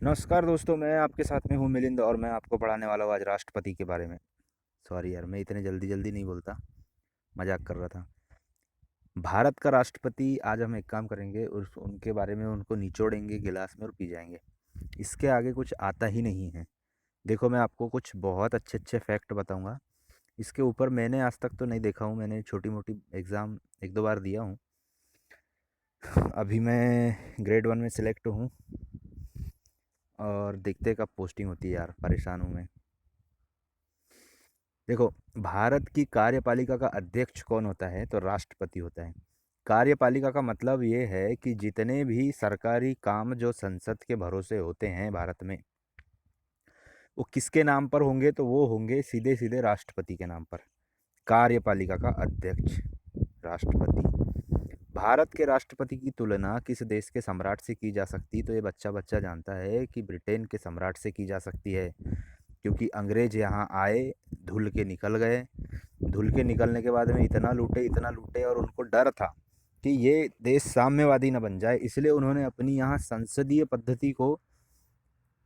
नमस्कार दोस्तों, मैं आपके साथ में हूँ मिलिंद और मैं आपको पढ़ाने वाला हूँ आज राष्ट्रपति के बारे में। सॉरी यार, मैं इतने जल्दी जल्दी नहीं बोलता, मजाक कर रहा था। भारत का राष्ट्रपति आज हम एक काम करेंगे, उस उनके बारे में उनको निचोड़ेंगे गिलास में और पी जाएंगे। इसके आगे कुछ आता ही नहीं है। देखो, मैं आपको कुछ बहुत अच्छे अच्छे फैक्ट बताऊंगा। इसके ऊपर मैंने आज तक तो नहीं देखा हूँ, मैंने छोटी मोटी एग्ज़ाम एक दो बार दिया हूँ। अभी मैं ग्रेड 1 में सिलेक्ट हूँ और देखते कब पोस्टिंग होती है यार, परेशान हूँ मैं। देखो, भारत की कार्यपालिका का अध्यक्ष कौन होता है? तो राष्ट्रपति होता है। कार्यपालिका का मतलब ये है कि जितने भी सरकारी काम जो संसद के भरोसे होते हैं भारत में, वो किसके नाम पर होंगे? तो वो होंगे सीधे सीधे राष्ट्रपति के नाम पर। कार्यपालिका का अध्यक्ष राष्ट्रपति। भारत के राष्ट्रपति की तुलना किस देश के सम्राट से की जा सकती? तो ये बच्चा बच्चा जानता है कि ब्रिटेन के सम्राट से की जा सकती है, क्योंकि अंग्रेज यहाँ आए, धुल के निकल गए। धुल के निकलने के बाद में इतना लूटे और उनको डर था कि ये देश साम्यवादी न बन जाए, इसलिए उन्होंने अपनी यहाँ संसदीय पद्धति को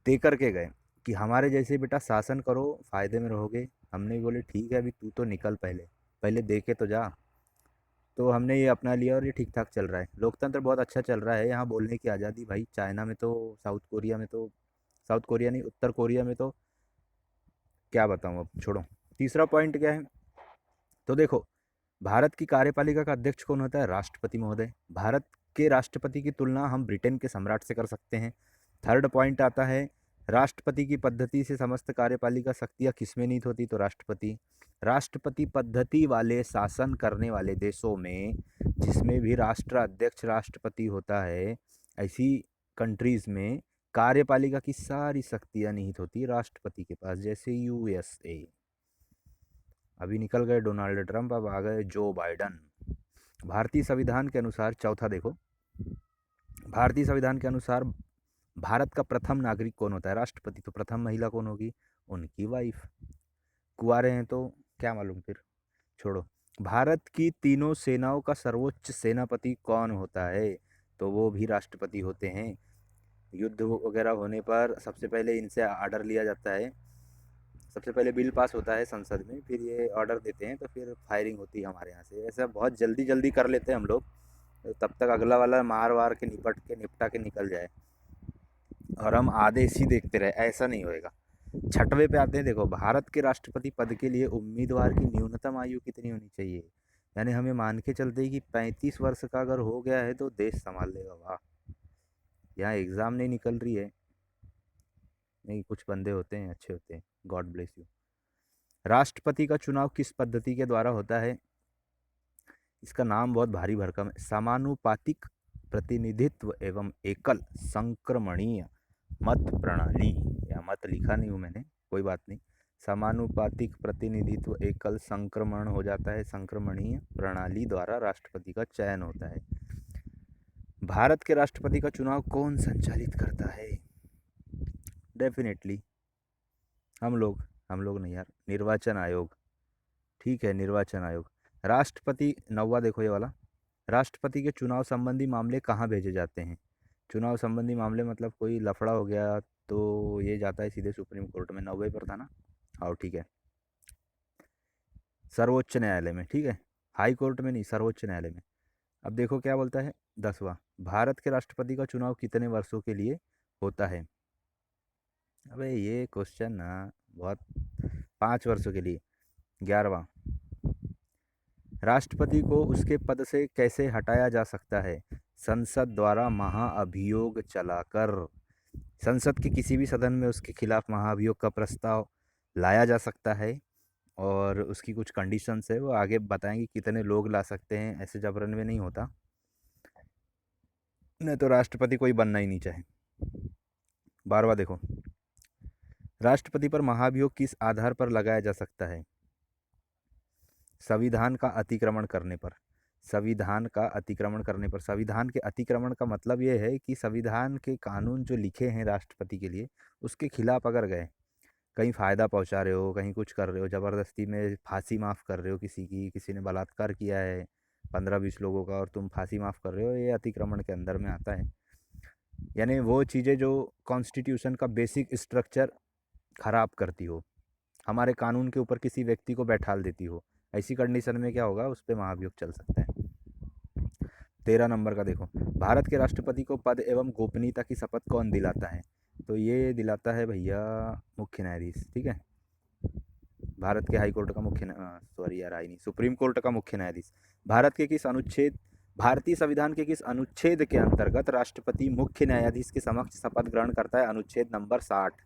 दे करके गए कि हमारे जैसे बेटा शासन करो, फायदे में रहोगे। हमने भी बोले ठीक है, अभी तू तो निकल, पहले पहले देखे तो जा। तो हमने ये अपना लिया और ये ठीक ठाक चल रहा है, लोकतंत्र बहुत अच्छा चल रहा है यहाँ। बोलने की आज़ादी भाई, चाइना में तो, साउथ कोरिया नहीं, उत्तर कोरिया में तो क्या बताऊँ, अब छोड़ो। तीसरा पॉइंट क्या है? तो देखो, भारत की कार्यपालिका का अध्यक्ष कौन होता है? राष्ट्रपति महोदय। भारत के राष्ट्रपति की तुलना हम ब्रिटेन के सम्राट से कर सकते हैं। थर्ड पॉइंट आता है, राष्ट्रपति की पद्धति से समस्त कार्यपालिका शक्तियाँ किसमें निहित होती? तो राष्ट्रपति। राष्ट्रपति पद्धति वाले शासन करने वाले देशों में, जिसमें भी राष्ट्र अध्यक्ष राष्ट्रपति होता है, ऐसी कंट्रीज में कार्यपालिका की सारी शक्तियाँ निहित होती है राष्ट्रपति के पास। जैसे यूएसए, अभी निकल गए डोनाल्ड ट्रंप, अब आ गए जो बाइडन। भारतीय संविधान के अनुसार, चौथा देखो, भारतीय संविधान के अनुसार भारत का प्रथम नागरिक कौन होता है? राष्ट्रपति। तो प्रथम महिला कौन होगी? उनकी वाइफ। कुंवारे हैं तो क्या मालूम फिर, छोड़ो। भारत की तीनों सेनाओं का सर्वोच्च सेनापति कौन होता है? तो वो भी राष्ट्रपति होते हैं। युद्ध वगैरह होने पर सबसे पहले इनसे ऑर्डर लिया जाता है। सबसे पहले बिल पास होता है संसद में, फिर ये ऑर्डर देते हैं, तो फिर फायरिंग होती है हमारे यहाँ से। ऐसा बहुत जल्दी जल्दी कर लेते हैं हम लोग, तो तब तक अगला वाला मार वार के निपटा के निकल जाए और हम आदेश ही देखते रहे, ऐसा नहीं होएगा। छठवें पे आते हैं। देखो, भारत के राष्ट्रपति पद के लिए उम्मीदवार की न्यूनतम आयु कितनी होनी चाहिए? यानी हमें मान के चलते हैं कि 35 वर्ष का अगर हो गया है तो देश संभाल लेगा। वाह, यहाँ एग्ज़ाम नहीं निकल रही है। नहीं, कुछ बंदे होते हैं अच्छे होते हैं, गॉड ब्लेस यू। राष्ट्रपति का चुनाव किस पद्धति के द्वारा होता है? इसका नाम बहुत भारी भरकम है। समानुपातिक प्रतिनिधित्व एवं एकल संक्रमणीय मत प्रणाली। या मत लिखा नहीं हूँ मैंने, कोई बात नहीं। समानुपातिक प्रतिनिधित्व एकल संक्रमण हो जाता है, संक्रमणीय प्रणाली द्वारा राष्ट्रपति का चयन होता है। भारत के राष्ट्रपति का चुनाव कौन संचालित करता है? डेफिनेटली हम लोग नहीं यार, निर्वाचन आयोग। ठीक है, निर्वाचन आयोग। राष्ट्रपति, नौवा देखो ये वाला, राष्ट्रपति के चुनाव संबंधी मामले कहाँ भेजे जाते हैं? चुनाव संबंधी मामले मतलब कोई लफड़ा हो गया तो ये जाता है सीधे सुप्रीम कोर्ट में। 90 पर था ना? हाँ ठीक है, सर्वोच्च न्यायालय में। ठीक है, हाई कोर्ट में नहीं, सर्वोच्च न्यायालय में। अब देखो क्या बोलता है, 10वां, भारत के राष्ट्रपति का चुनाव कितने वर्षों के लिए होता है? अबे ये क्वेश्चन ना बहुत, 5 वर्षों के लिए। 11वां, राष्ट्रपति को उसके पद से कैसे हटाया जा सकता है? संसद द्वारा महाअभियोग चलाकर। संसद के किसी भी सदन में उसके खिलाफ महाअभियोग का प्रस्ताव लाया जा सकता है, और उसकी कुछ कंडीशंस है, वो आगे बताएंगे कितने लोग ला सकते हैं, ऐसे जबरन में नहीं होता। नहीं तो राष्ट्रपति कोई बनना ही नहीं चाहे। 12वां देखो, राष्ट्रपति पर महाभियोग किस आधार पर लगाया जा सकता है? संविधान का अतिक्रमण करने पर। संविधान का अतिक्रमण करने पर। संविधान के अतिक्रमण का मतलब ये है कि संविधान के कानून जो लिखे हैं राष्ट्रपति के लिए, उसके खिलाफ अगर गए, कहीं फ़ायदा पहुंचा रहे हो, कहीं कुछ कर रहे हो, ज़बरदस्ती में फांसी माफ़ कर रहे हो किसी की, किसी ने बलात्कार किया है 15-20 लोगों का और तुम फांसी माफ़ कर रहे हो, ये अतिक्रमण के अंदर में आता है। यानी वो चीज़ें जो कॉन्स्टिट्यूशन का बेसिक स्ट्रक्चर खराब करती हो, हमारे कानून के ऊपर किसी व्यक्ति को बैठाल देती हो, ऐसी कंडीशन में क्या होगा, उस पर महाभियोग चल सकता है। 13 नंबर का देखो, भारत के राष्ट्रपति को पद एवं गोपनीयता की शपथ कौन दिलाता है? तो ये दिलाता है भैया मुख्य न्यायाधीश। ठीक है, भारत के हाई कोर्ट का सॉरी यार, आई नहीं, सुप्रीम कोर्ट का मुख्य न्यायाधीश। भारत के किस अनुच्छेद भारतीय संविधान के किस अनुच्छेद के अंतर्गत राष्ट्रपति मुख्य न्यायाधीश के समक्ष शपथ ग्रहण करता है? अनुच्छेद नंबर 60।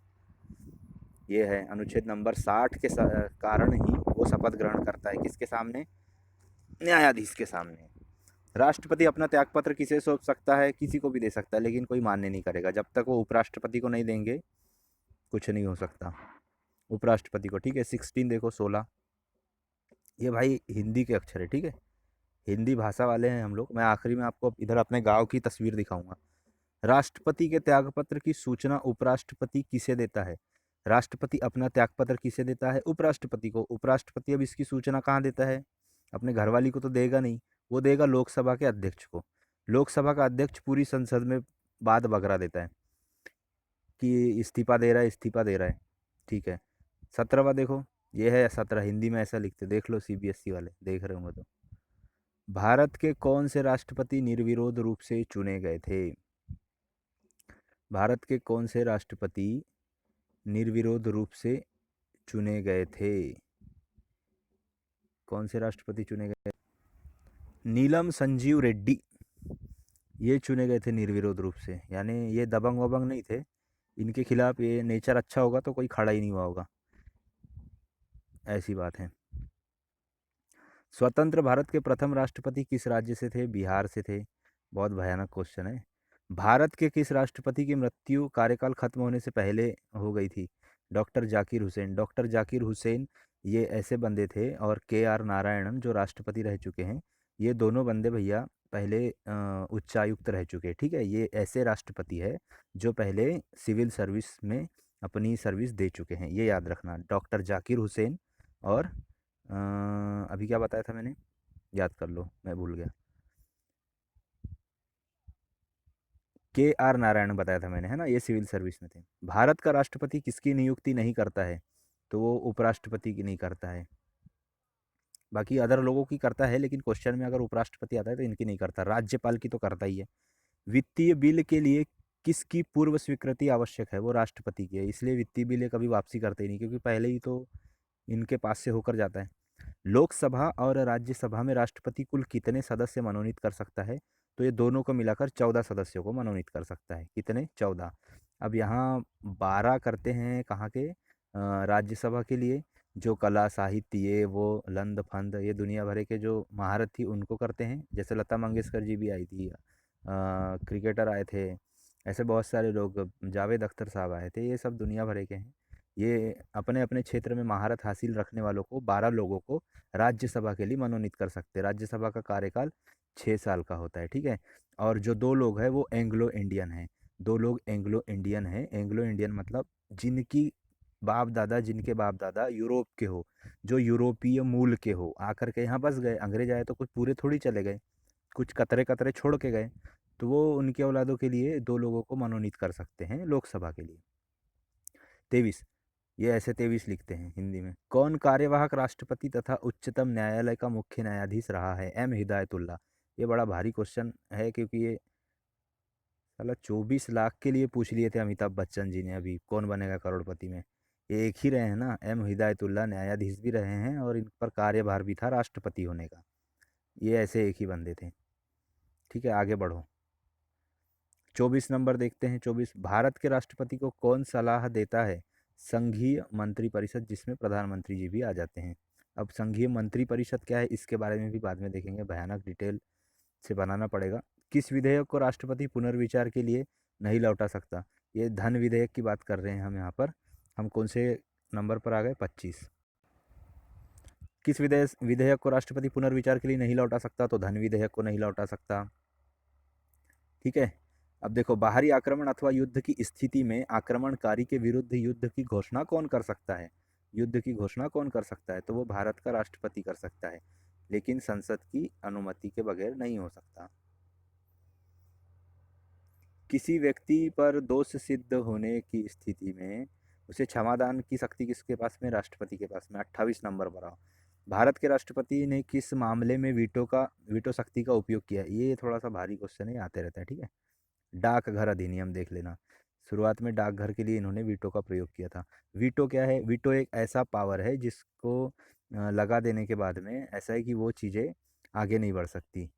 ये है अनुच्छेद नंबर 60 के कारण ही वो शपथ ग्रहण करता है, किसके सामने? न्यायाधीश के सामने। राष्ट्रपति अपना त्यागपत्र किसे सौंप सकता है? किसी को भी दे सकता है, लेकिन कोई मान्य नहीं करेगा जब तक वो उपराष्ट्रपति को नहीं देंगे, कुछ नहीं हो सकता उपराष्ट्रपति को। ठीक है, 16 देखो, 16, ये भाई हिंदी के अक्षर है। ठीक है, हिंदी भाषा वाले हैं हम लोग। मैं आखिरी में आपको इधर अपने गांव की तस्वीर दिखाऊंगा। राष्ट्रपति के त्यागपत्र की सूचना उपराष्ट्रपति किसे देता है? राष्ट्रपति अपना त्यागपत्र किसे देता है? उपराष्ट्रपति को। उपराष्ट्रपति अब इसकी सूचना कहाँ देता है? अपने घरवाली को तो देगा नहीं, वो देगा लोकसभा के अध्यक्ष को। लोकसभा का अध्यक्ष पूरी संसद में बात बगरा देता है कि इस्तीफा दे रहा है, इस्तीफा दे रहा है। ठीक है, 17वां देखो, ये है 17, हिंदी में ऐसा लिखते, देख लो, सीबीएसई वाले देख रहे होंगे तो। भारत के कौन से राष्ट्रपति निर्विरोध रूप से चुने गए थे? भारत के कौन से राष्ट्रपति निर्विरोध रूप से चुने गए थे? कौन से राष्ट्रपति चुने गए? नीलम संजीव रेड्डी, ये चुने गए थे निर्विरोध रूप से। यानी ये दबंग वबंग नहीं थे, इनके खिलाफ ये नेचर अच्छा होगा तो कोई खड़ा ही नहीं हुआ होगा, ऐसी बात है। स्वतंत्र भारत के प्रथम राष्ट्रपति किस राज्य से थे? बिहार से थे। बहुत भयानक क्वेश्चन है। भारत के किस राष्ट्रपति की मृत्यु कार्यकाल खत्म होने से पहले हो गई थी? डॉक्टर जाकिर हुसैन। डॉक्टर जाकिर हुसैन ये ऐसे बंदे थे, और के आर नारायणन जो राष्ट्रपति रह चुके हैं, ये दोनों बंदे भैया पहले उच्चायुक्त रह चुके हैं। ठीक है, ये ऐसे राष्ट्रपति है जो पहले सिविल सर्विस में अपनी सर्विस दे चुके हैं, ये याद रखना, डॉक्टर जाकिर हुसैन। और अभी क्या बताया था मैंने, याद कर लो, मैं भूल गया। के आर नारायण बताया था मैंने, है ना, ये सिविल सर्विस में थे। भारत का राष्ट्रपति किसकी नियुक्ति नहीं करता है? तो वो उपराष्ट्रपति की नहीं करता है। बाकी अदर लोगों की करता है, लेकिन क्वेश्चन में अगर उपराष्ट्रपति आता है तो इनकी नहीं करता। राज्यपाल की तो करता ही है। वित्तीय बिल के लिए किसकी पूर्व स्वीकृति आवश्यक है? वो राष्ट्रपति की है, इसलिए वित्तीय बिल ये कभी वापसी करते ही नहीं, क्योंकि पहले ही तो इनके पास से होकर जाता है। लोकसभा और राज्यसभा में राष्ट्रपति कुल कितने सदस्य मनोनीत कर सकता है? तो ये दोनों को मिलाकर 14 सदस्यों को मनोनीत कर सकता है। कितने? 14। अब यहाँ 12 करते हैं कहाँ के? राज्यसभा के लिए, जो कला साहित्य ये वो लंद फंद ये दुनिया भर के जो महारत थी उनको करते हैं, जैसे लता मंगेशकर जी भी आई थी, क्रिकेटर आए थे, ऐसे बहुत सारे लोग, जावेद अख्तर साहब आए थे, ये सब दुनिया भर के हैं। ये अपने अपने क्षेत्र में महारत हासिल रखने वालों को, 12 लोगों को राज्यसभा के लिए मनोनीत कर सकते हैं। राज्यसभा का कार्यकाल 6 साल का होता है। ठीक है, और जो 2 लोग हैं वो एंग्लो इंडियन हैं। 2 लोग एंग्लो इंडियन हैं। एंग्लो इंडियन मतलब जिनके बाप दादा यूरोप के हो, जो यूरोपीय मूल के हो, आकर के यहाँ बस गए। अंग्रेज आए तो कुछ पूरे थोड़ी चले गए, कुछ कतरे कतरे छोड़ के गए, तो वो उनके औलादों के लिए 2 लोगों को मनोनीत कर सकते हैं लोकसभा के लिए। 23, ये ऐसे 23 लिखते हैं हिंदी में। कौन कार्यवाहक राष्ट्रपति तथा उच्चतम न्यायालय का मुख्य न्यायाधीश रहा है? एम हिदायतुल्ला। ये बड़ा भारी क्वेश्चन है, क्योंकि ये साला 24 लाख के लिए पूछ लिए थे अमिताभ बच्चन जी ने, अभी कौन बनेगा करोड़पति में। ये एक ही रहे हैं ना, एम हिदायतुल्ला न्यायाधीश भी रहे हैं और इन पर कार्यभार भी था राष्ट्रपति होने का। ये ऐसे एक ही बंदे थे। ठीक है, आगे बढ़ो। 24 नंबर देखते हैं। 24, भारत के राष्ट्रपति को कौन सलाह देता है? संघीय मंत्रिपरिषद, जिसमें प्रधानमंत्री जी भी आ जाते हैं। अब संघीय मंत्रिपरिषद क्या है इसके बारे में भी बाद में देखेंगे, भयानक डिटेल से बनाना पड़ेगा। किस विधेयक को राष्ट्रपति पुनर्विचार के लिए नहीं लौटा सकता? ये धन विधेयक की बात कर रहे हैं हम यहाँ पर। हम कौन से नंबर पर आ गए? 25। किस विधेयक को राष्ट्रपति पुनर्विचार के लिए नहीं लौटा सकता? तो धन विधेयक को नहीं लौटा सकता। ठीक है, अब देखो, बाहरी आक्रमण अथवा युद्ध की स्थिति में आक्रमणकारी के विरुद्ध युद्ध की घोषणा कौन कर सकता है? युद्ध की घोषणा कौन कर सकता है? तो वो भारत का राष्ट्रपति कर सकता है, लेकिन संसद की अनुमति के बगैर नहीं हो सकता। किसी व्यक्ति पर दोष सिद्ध होने की स्थिति में उसे क्षमादान की शक्ति किसके पास में? राष्ट्रपति के पास में। 28 नंबर पर आओ। भारत के राष्ट्रपति ने किस मामले में वीटो शक्ति का उपयोग किया? ये थोड़ा सा भारी क्वेश्चन है, आते रहता है, ठीक है। डाकघर अधिनियम देख लेना। शुरुआत में डाकघर के लिए इन्होंने वीटो का प्रयोग किया था। वीटो क्या है? वीटो एक ऐसा पावर है जिसको लगा देने के बाद में ऐसा है कि वो चीज़ें आगे नहीं बढ़ सकती।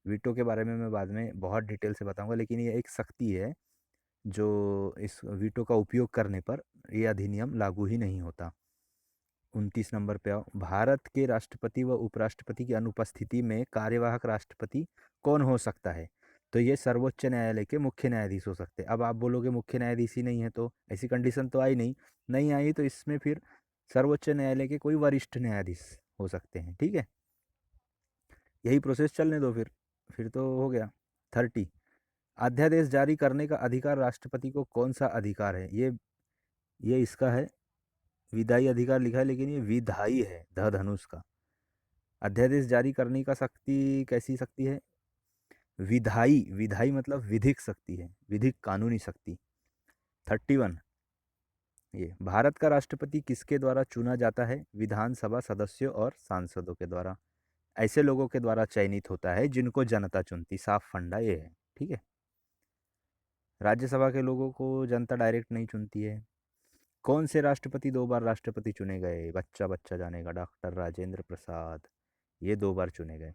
वीटो के बारे में मैं बाद में बहुत डिटेल से बताऊंगा, लेकिन ये एक शक्ति है जो इस वीटो का उपयोग करने पर ये अधिनियम लागू ही नहीं होता। 29 नंबर पे आओ। भारत के राष्ट्रपति व उपराष्ट्रपति की अनुपस्थिति में कार्यवाहक राष्ट्रपति कौन हो सकता है? तो ये सर्वोच्च न्यायालय के मुख्य न्यायाधीश हो सकते हैं। अब आप बोलोगे मुख्य न्यायाधीश ही नहीं है, तो ऐसी कंडीशन तो आई नहीं, नहीं आई तो इसमें फिर सर्वोच्च न्यायालय के कोई वरिष्ठ न्यायाधीश हो सकते हैं, ठीक है। यही प्रोसेस चलने दो, फिर तो हो गया। 30, अध्यादेश जारी करने का अधिकार राष्ट्रपति को कौन सा अधिकार है? ये इसका है, विधायी अधिकार लिखा है, लेकिन ये विधायी है, ध धनुष का। अध्यादेश जारी करने का शक्ति कैसी शक्ति है? विधायी। विधायी मतलब विधिक शक्ति है, विधिक कानूनी शक्ति। 31, ये भारत का राष्ट्रपति किसके द्वारा चुना जाता है? विधानसभा सदस्यों और सांसदों के द्वारा। ऐसे लोगों के द्वारा चयनित होता है जिनको जनता चुनती। साफ फंडा ये है, ठीक है। राज्यसभा के लोगों को जनता डायरेक्ट नहीं चुनती है। कौन से राष्ट्रपति 2 बार राष्ट्रपति चुने गए? बच्चा बच्चा जानेगा। डॉक्टर राजेंद्र प्रसाद, ये 2 बार चुने गए।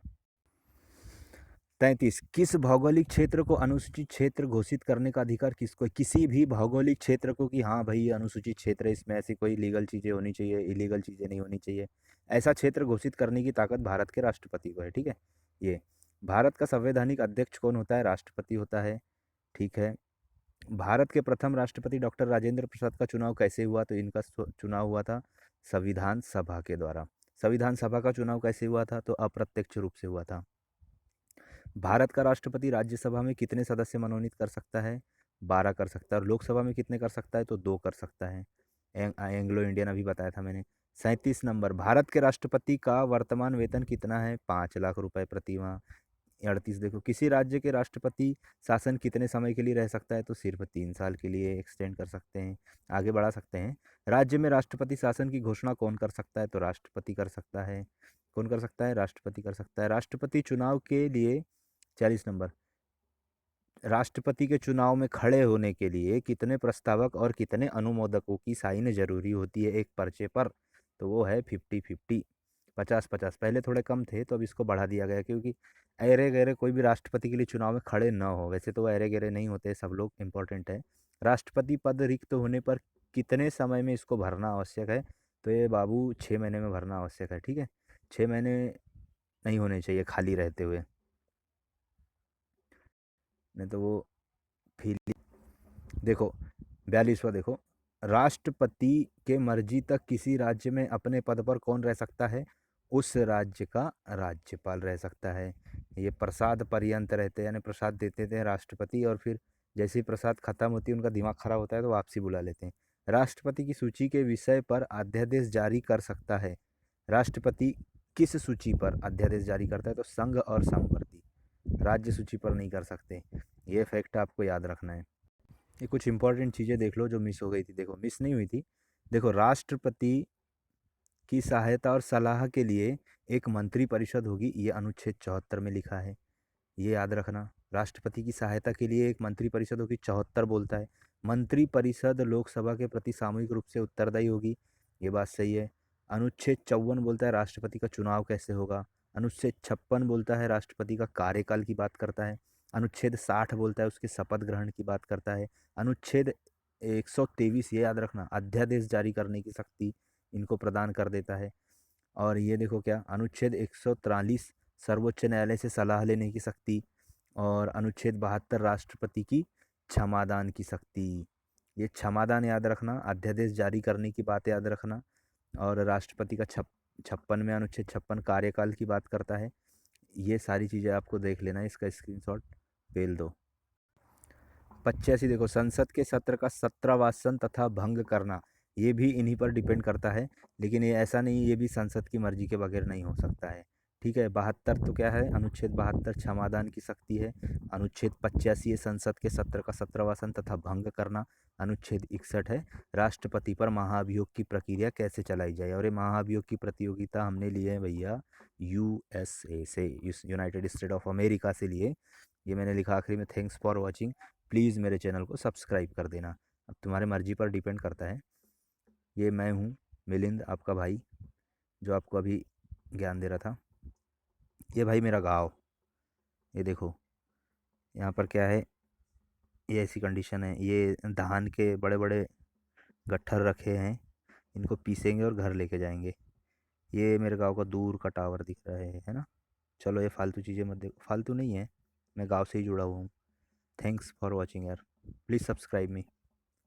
33, किस भौगोलिक क्षेत्र को अनुसूचित क्षेत्र घोषित करने का अधिकार किसको है? किसी भी भौगोलिक क्षेत्र को, कि हाँ भाई ये अनुसूचित क्षेत्र है, इसमें ऐसी कोई लीगल चीज़ें होनी चाहिए, इलीगल चीज़ें नहीं होनी चाहिए, ऐसा क्षेत्र घोषित करने की ताकत भारत के राष्ट्रपति को है, ठीक है। ये भारत का संवैधानिक अध्यक्ष कौन होता है? राष्ट्रपति होता है, ठीक है। भारत के प्रथम राष्ट्रपति डॉक्टर राजेंद्र प्रसाद का चुनाव कैसे हुआ? तो इनका चुनाव हुआ था संविधान सभा के द्वारा। संविधान सभा का चुनाव कैसे हुआ था? तो अप्रत्यक्ष रूप से हुआ था। भारत का राष्ट्रपति राज्यसभा में कितने सदस्य मनोनीत कर सकता है? 12 कर सकता है। और लोकसभा में कितने कर सकता है? तो 2 कर सकता है। एंग्लो इंडियन अभी बताया था मैंने। 37 नंबर, भारत के राष्ट्रपति का वर्तमान वेतन कितना है? 5 लाख रुपए प्रति माह। 38, देखो किसी राज्य के राष्ट्रपति शासन कितने समय के लिए रह सकता है? तो सिर्फ 3 साल के लिए एक्सटेंड कर सकते हैं, आगे बढ़ा सकते हैं। राज्य में राष्ट्रपति शासन की घोषणा कौन कर सकता है? तो राष्ट्रपति कर सकता है। कौन कर सकता है? राष्ट्रपति कर सकता है। राष्ट्रपति चुनाव के लिए 40 नंबर, राष्ट्रपति के चुनाव में खड़े होने के लिए कितने प्रस्तावक और कितने अनुमोदकों की साइन जरूरी होती है एक पर्चे पर? तो वो है 50-50, 50-50। पहले थोड़े कम थे तो अब इसको बढ़ा दिया गया, क्योंकि अरे गहरे कोई भी राष्ट्रपति के लिए चुनाव में खड़े न हो। वैसे तो वो अरे गहरे नहीं होते, सब लोग इंपॉर्टेंट है। राष्ट्रपति पद रिक्त होने पर कितने समय में इसको भरना आवश्यक है? तो ये बाबू 6 महीने में भरना आवश्यक है, ठीक है। 6 महीने नहीं होने चाहिए खाली रहते हुए, नहीं तो वो फील। देखो 42वां, देखो राष्ट्रपति के मर्जी तक किसी राज्य में अपने पद पर कौन रह सकता है? उस राज्य का राज्यपाल रह सकता है। ये प्रसाद पर्यंत रहते हैं, यानी प्रसाद देते थे राष्ट्रपति, और फिर जैसे ही प्रसाद खत्म होती है उनका दिमाग खराब होता है तो वापसी बुला लेते हैं। राष्ट्रपति की सूची के विषय पर अध्यादेश जारी कर सकता है। राष्ट्रपति किस सूची पर अध्यादेश जारी करता है? तो संघ और समवर्ती, राज्य सूची पर नहीं कर सकते। ये फैक्ट आपको याद रखना है। ये कुछ इंपॉर्टेंट चीज़ें देख लो जो मिस हो गई थी। देखो मिस नहीं हुई थी। देखो राष्ट्रपति की सहायता और सलाह के लिए एक मंत्री परिषद होगी, ये अनुच्छेद 74 में लिखा है, ये याद रखना। राष्ट्रपति की सहायता के लिए एक मंत्री परिषद होगी, 74 बोलता है। मंत्री परिषद लोकसभा के प्रति सामूहिक रूप से उत्तरदायी होगी, ये बात सही है। अनुच्छेद 54 बोलता है राष्ट्रपति का चुनाव कैसे होगा। अनुच्छेद 56 बोलता है राष्ट्रपति का कार्यकाल की बात करता है। अनुच्छेद 60 बोलता है उसके शपथ ग्रहण की बात करता है। अनुच्छेद 123, ये याद रखना, अध्यादेश जारी करने की शक्ति इनको प्रदान कर देता है। और ये देखो क्या, अनुच्छेद 143 सर्वोच्च न्यायालय से सलाह लेने की शक्ति। और अनुच्छेद 72 राष्ट्रपति की क्षमादान की शक्ति। ये क्षमादान याद रखना, अध्यादेश जारी करने की बात याद रखना, और राष्ट्रपति का 56 में अनुच्छेद 56 कार्यकाल की बात करता है। ये सारी चीज़ें आपको देख लेना है, इसका स्क्रीनशॉट भेज दो। 85, देखो संसद के सत्र का सत्रावासन तथा भंग करना, ये भी इन्हीं पर डिपेंड करता है, लेकिन ये ऐसा नहीं, ये भी संसद की मर्जी के बगैर नहीं हो सकता है, ठीक है। 72 तो क्या है, अनुच्छेद 72 क्षमादान की शक्ति है। अनुच्छेद 85 है संसद के सत्र का 17वां सन तथा भंग करना। अनुच्छेद 61 है राष्ट्रपति पर महाभियोग की प्रक्रिया कैसे चलाई जाए। और ये महाभियोग की प्रतियोगिता हमने लिए है भैया यूएसए से, यूनाइटेड स्टेट ऑफ अमेरिका से लिए। ये मैंने लिखा आखिरी में, थैंक्स फॉर वॉचिंग। प्लीज़ मेरे चैनल को सब्सक्राइब कर देना। अब तुम्हारे मर्जी पर डिपेंड करता है। ये मैं हूँ मिलिंद, आपका भाई, जो आपको अभी ज्ञान दे रहा था। ये भाई मेरा गाँव, ये देखो यहाँ पर क्या है, ये ऐसी कंडीशन है। ये धान के बड़े बड़े गट्ठर रखे हैं, इनको पीसेंगे और घर लेके जाएंगे। ये मेरे गांव का दूर का टावर दिख रहा है ना। चलो ये फालतू चीज़ें मत देखो, फालतू नहीं है, मैं गांव से ही जुड़ा हुआ हूँ। थैंक्स फॉर वॉचिंग यार, प्लीज़ सब्सक्राइब मी।